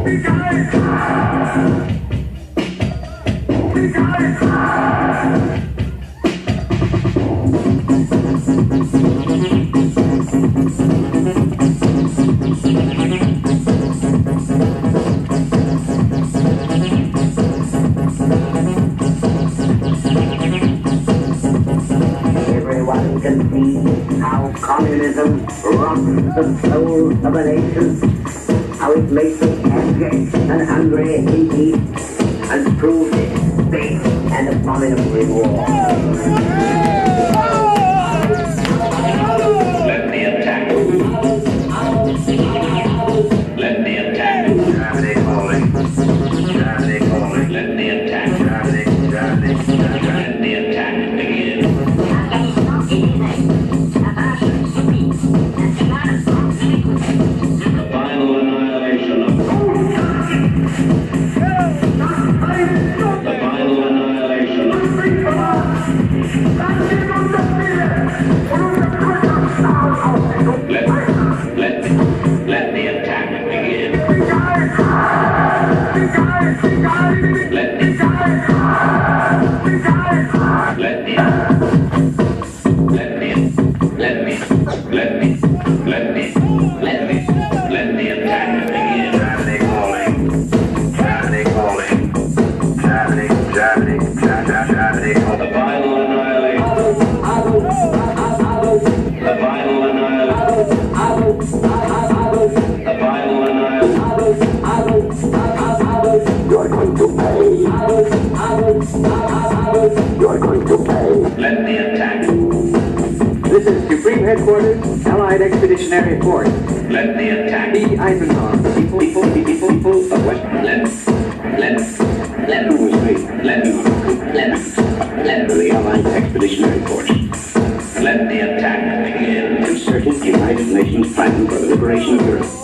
Everyone can see how communism rocks the soul of a nation, how it makes it abject and hungry indeed, and proves its base and abominable reward. Let me attack. Let me attack. Germany calling. Germany calling. Let me attack. Germany, Germany, Germany. Let the attack begin. The final annihilation of the final annihilation of let the attack begin. Let me let the attack begin. Germany calling. Germany calling. Germany, Germany, Germany calling. The final annihilation. The final annihilation. The final annihilation. You're going to pay. You're going to pay. Let the attack. This is Supreme Headquarters, Allied Expeditionary Force. Let the attack. B. Eisenhower, people of West. Let the Allied Expeditionary Force. Let the attack begin. Concerted United Nations plan for the liberation of Europe.